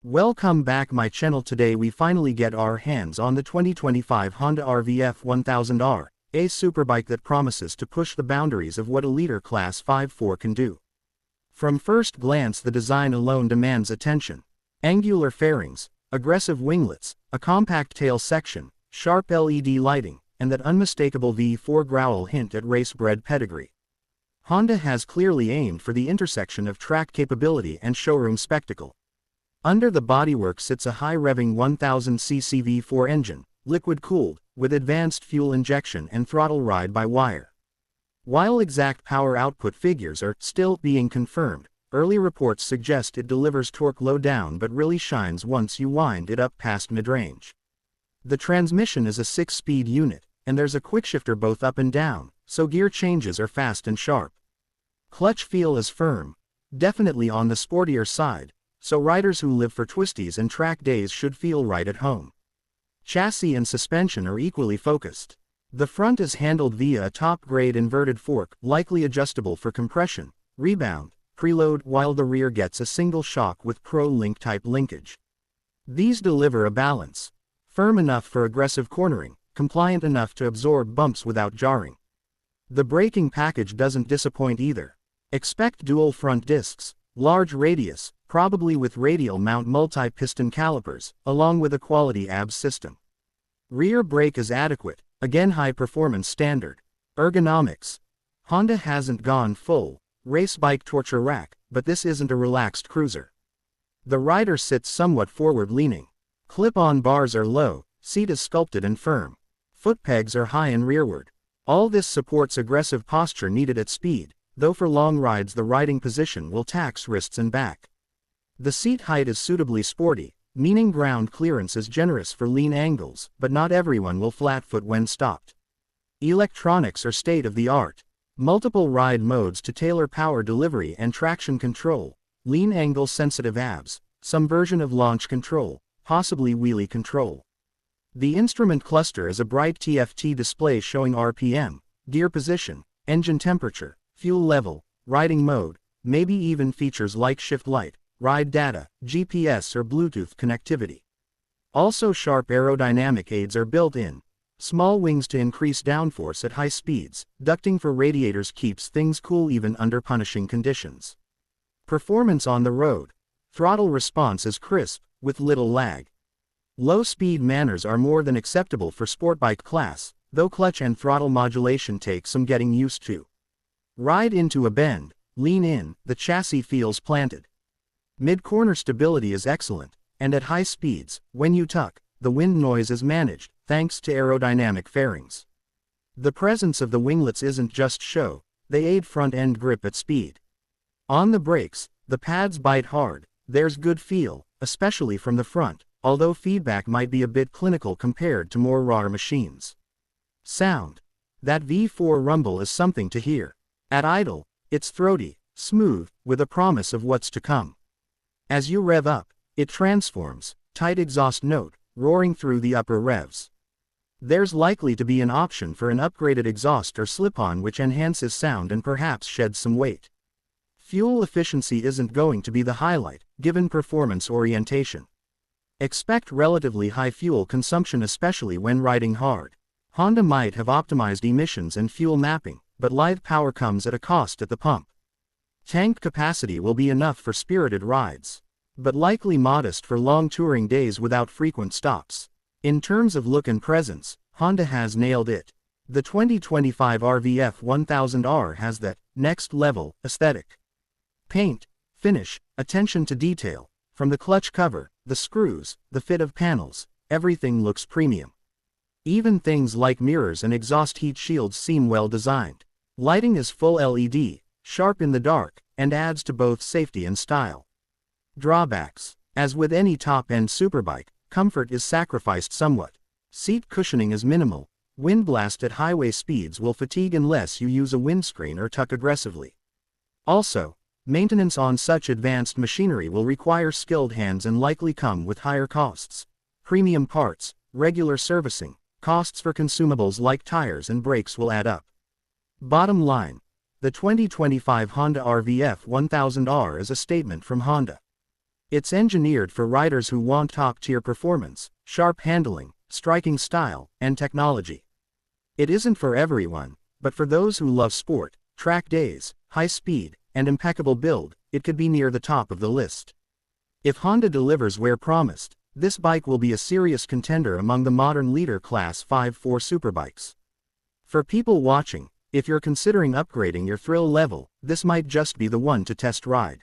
Welcome back my channel. Today we finally get our hands on the 2025 Honda RVF 1000R, a superbike that promises to push the boundaries of what a liter class 5.4 can do. From first glance the design alone demands attention. Angular fairings, aggressive winglets, a compact tail section, sharp LED lighting, and that unmistakable V4 growl hint at race-bred pedigree. Honda has clearly aimed for the intersection of track capability and showroom spectacle. Under the bodywork sits a high-revving 1000cc V4 engine, liquid-cooled, with advanced fuel injection and throttle ride-by-wire. While exact power output figures are still being confirmed, early reports suggest it delivers torque low down but really shines once you wind it up past mid-range. The transmission is a 6-speed unit, and there's a quickshifter both up and down, so gear changes are fast and sharp. Clutch feel is firm, definitely on the sportier side, so riders who live for twisties and track days should feel right at home. Chassis and suspension are equally focused. The front is handled via a top-grade inverted fork, likely adjustable for compression, rebound, preload, while the rear gets a single shock with Pro-Link-type linkage. These deliver a balance. Firm enough for aggressive cornering, compliant enough to absorb bumps without jarring. The braking package doesn't disappoint either. Expect dual front discs, large radius, probably with radial mount multi-piston calipers, along with a quality ABS system. Rear brake is adequate, again high-performance standard. Ergonomics. Honda hasn't gone full race bike torture rack, but this isn't a relaxed cruiser. The rider sits somewhat forward-leaning. Clip-on bars are low, seat is sculpted and firm. Foot pegs are high and rearward. All this supports aggressive posture needed at speed, though for long rides the riding position will tax wrists and back. The seat height is suitably sporty, meaning ground clearance is generous for lean angles, but not everyone will flatfoot when stopped. Electronics are state-of-the-art. Multiple ride modes to tailor power delivery and traction control, lean angle sensitive ABS, some version of launch control, possibly wheelie control. The instrument cluster is a bright TFT display showing RPM, gear position, engine temperature, fuel level, riding mode, maybe even features like shift light, ride data, GPS or Bluetooth connectivity. Also sharp aerodynamic aids are built in. Small wings to increase downforce at high speeds, ducting for radiators keeps things cool even under punishing conditions. Performance on the road. Throttle response is crisp, with little lag. Low-speed manners are more than acceptable for sportbike class, though clutch and throttle modulation take some getting used to. Ride into a bend, lean in, the chassis feels planted. Mid-corner stability is excellent, and at high speeds, when you tuck, the wind noise is managed, thanks to aerodynamic fairings. The presence of the winglets isn't just show, they aid front-end grip at speed. On the brakes, the pads bite hard, there's good feel, especially from the front, although feedback might be a bit clinical compared to more raw machines. Sound. That V4 rumble is something to hear. At idle, it's throaty, smooth, with a promise of what's to come. As you rev up, it transforms, tight exhaust note, roaring through the upper revs. There's likely to be an option for an upgraded exhaust or slip-on which enhances sound and perhaps sheds some weight. Fuel efficiency isn't going to be the highlight, given performance orientation. Expect relatively high fuel consumption especially when riding hard. Honda might have optimized emissions and fuel mapping, but live power comes at a cost at the pump. Tank capacity will be enough for spirited rides, but likely modest for long touring days without frequent stops. In terms of look and presence, Honda has nailed it. The 2025 RVF 1000R has that next-level aesthetic. Paint, finish, attention to detail, from the clutch cover, the screws, the fit of panels, everything looks premium. Even things like mirrors and exhaust heat shields seem well designed. Lighting is full LED, sharp in the dark, and adds to both safety and style. Drawbacks. As with any top-end superbike, comfort is sacrificed somewhat. Seat cushioning is minimal. Wind blast at highway speeds will fatigue unless you use a windscreen or tuck aggressively. Also, maintenance on such advanced machinery will require skilled hands and likely come with higher costs. Premium parts, regular servicing, costs for consumables like tires and brakes will add up. Bottom line. The 2025 Honda RVF 1000R is a statement from Honda. It's engineered for riders who want top-tier performance, sharp handling, striking style, and technology. It isn't for everyone, but for those who love sport, track days, high speed, and impeccable build, it could be near the top of the list. If Honda delivers where promised, this bike will be a serious contender among the modern leader class 5.4 superbikes. For people watching, if you're considering upgrading your thrill level, this might just be the one to test ride.